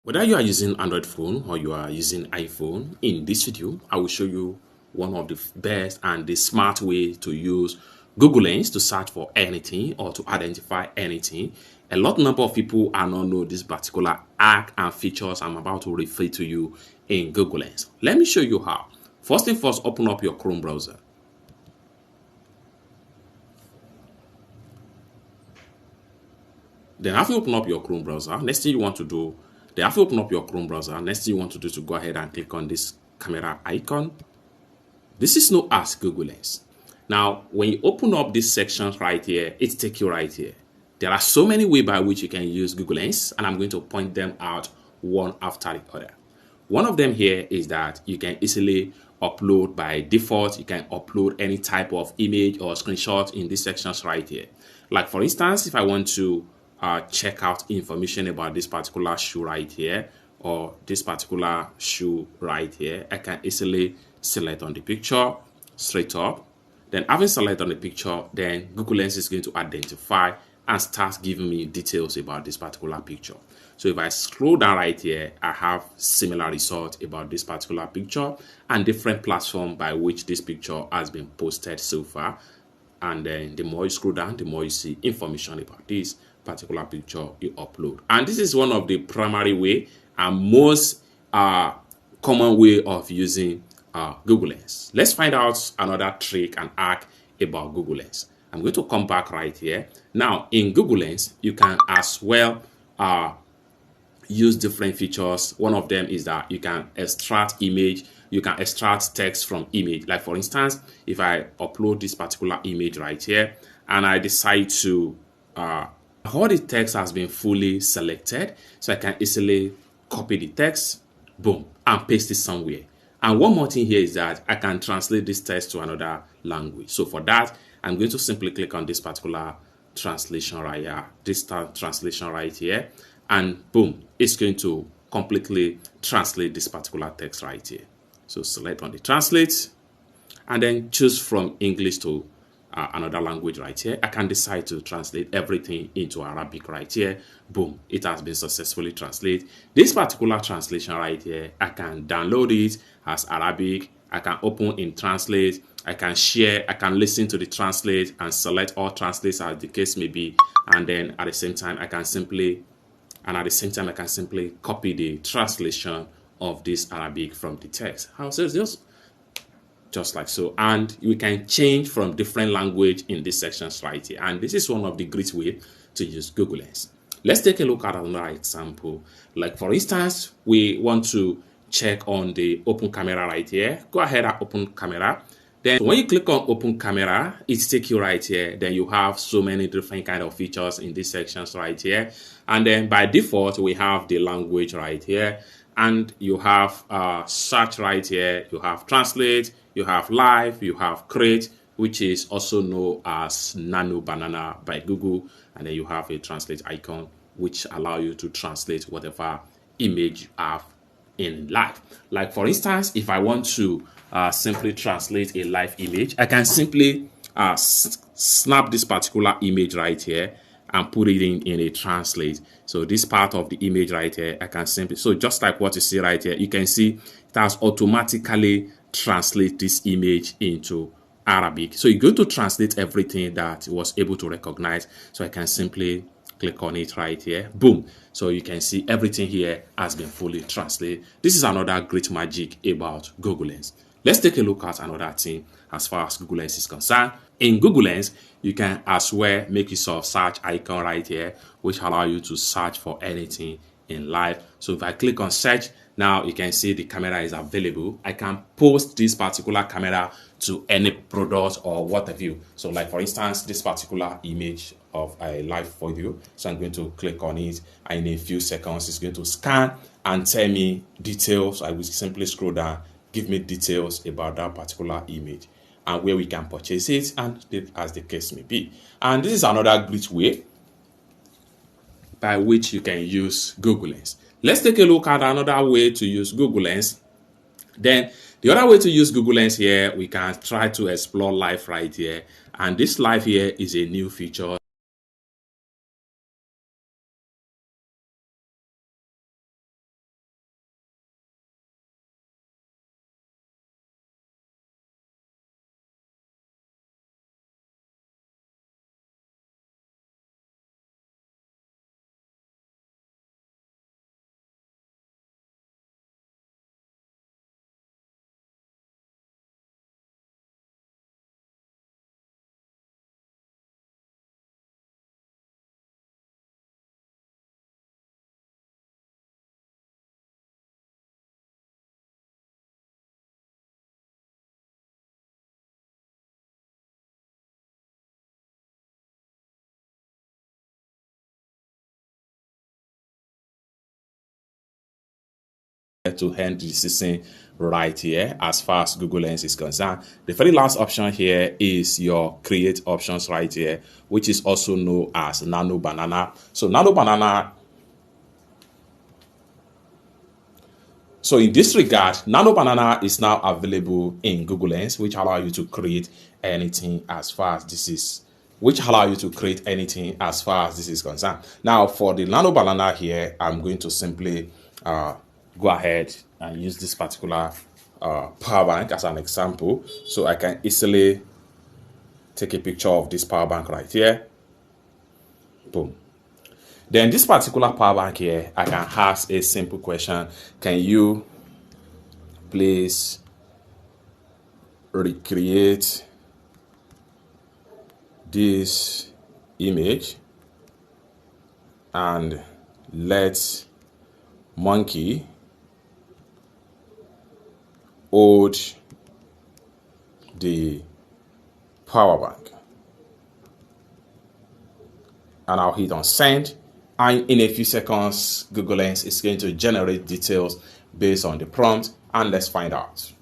Whether you are using Android phone or you are using iPhone, in this video, I will show you one of the best and the smart way to use Google Lens to search for anything or to identify anything. A lot number of people are not know this particular hack and features I'm about to refer to you in Google Lens. Let me show you how. First thing first, open up your Chrome browser. Then after you open up your Chrome browser, next thing you want to do, to go ahead and click on this camera icon. This is known as Google Lens. Now, when you open up this section right here, it takes you right here. There are so many ways by which you can use Google Lens, and I'm going to point them out one after the other. One of them here is that you can easily upload by default. You can upload any type of image or screenshot in these sections right here. Like for instance, if I want to check out information about this particular shoe right here or this particular shoe right here, I can easily select on the picture straight up. Then having selected on the picture, then Google Lens is going to identify and start giving me details about this particular picture. So if I scroll down right here, I have similar results about this particular picture and different platform by which this picture has been posted so far. And then the more you scroll down, the more you see information about this particular picture you upload. And this is one of the primary way and most common way of using Google Lens. Let's find out another trick and hack about Google Lens. I'm going to come back right here. Now in Google Lens, you can as well use different features. One of them is that you can extract image, you can extract text from image. Like for instance, if I upload this particular image right here and I decide to all the text has been fully selected, so I can easily copy the text, boom, and paste it somewhere. And one more thing here is that I can translate this text to another language. So for that, I'm going to simply click on this particular translation right here, translation right here, and boom, it's going to completely translate this particular text right here. So select on the translate and then choose from English to another language right here. I can decide to translate everything into Arabic right here. Boom, it has been successfully translated. This particular translation right here, I can download it as Arabic. I can open in translate. I can share, I can listen to the translate and select all translates as the case may be. And then at the same time, I can simply copy the translation of this Arabic from the text. How so? Just like so, and we can change from different language in these sections right here, and this is one of the great way to use Google Lens. Let's take a look at another example. Like for instance, we want to check on the open camera right here. Go ahead and open camera. Then when you click on open camera, it takes you right here. Then you have so many different kind of features in these sections right here, and then by default we have the language right here, and you have search right here, you have translate, you have live, you have create, which is also known as Nano Banana by Google, and then you have a translate icon which allow you to translate whatever image you have in live. Like for instance, if I want to simply translate a live image, I can simply snap this particular image right here and put it in a translate. So this part of the image right here, I can simply, so just like what you see right here, you can see it has automatically translate this image into Arabic. So you're going to translate everything that it was able to recognize. So I can simply click on it right here, boom. So you can see everything here has been fully translated. This is another great magic about Google Lens. Let's take a look at another thing as far as Google Lens is concerned. In Google Lens, you can as well make use of search icon right here, which allow you to search for anything in live. So if I click on search, now you can see the camera is available. I can post this particular camera to any product or what have you. So like for instance, this particular image of a live video. So I'm going to click on it, and in a few seconds, it's going to scan and tell me details. I will simply scroll down, give me details about that particular image and where we can purchase it, and as the case may be. And this is another great way by which you can use Google Lens. Let's take a look at another way to use Google Lens. Then the other way to use Google Lens here, we can try to explore live right here. And this live here is a new feature to end the season right here as far as Google Lens is concerned. The very last option here is your create options right here, which is also known as Nano Banana. So Nano Banana, so in this regard, Nano Banana is now available in Google Lens, which allow you to create anything as far as this is concerned. Now for the Nano Banana here, I'm going to simply go ahead and use this particular power bank as an example. So I can easily take a picture of this power bank right here. Boom. Then this particular power bank here, I can ask a simple question. Can you please recreate this image and let monkey hold the power bank? And I'll hit on send, and in a few seconds Google Lens is going to generate details based on the prompt, and let's find out.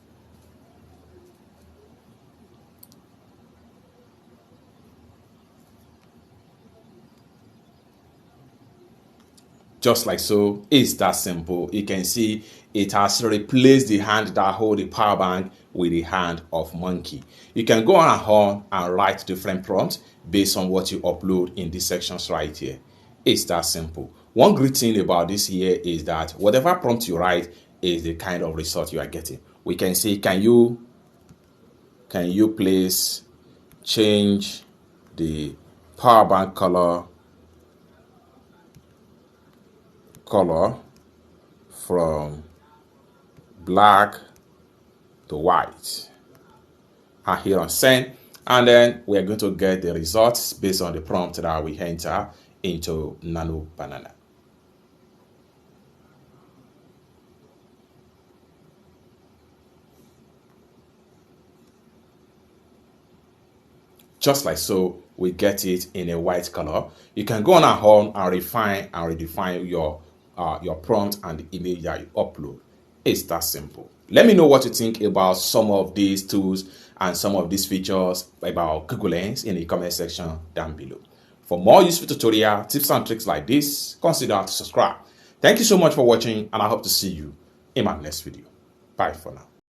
Just like so, it's that simple. You can see it has replaced the hand that hold the power bank with the hand of monkey. You can go on and write different prompts based on what you upload in these sections right here. It's that simple. One great thing about this here is that whatever prompt you write is the kind of result you are getting. We can say, can you please change the power bank color from black to white, and hit on send, and then we are going to get the results based on the prompt that we enter into Nano Banana. Just like so, we get it in a white color. You can go on and refine and redefine your prompt and the image that you upload. It's that simple. Let me know what you think about some of these tools and some of these features about Google Lens in the comment section down below. For more useful tutorial tips and tricks like this, consider to subscribe. Thank you so much for watching, and I hope to see you in my next video. Bye for now.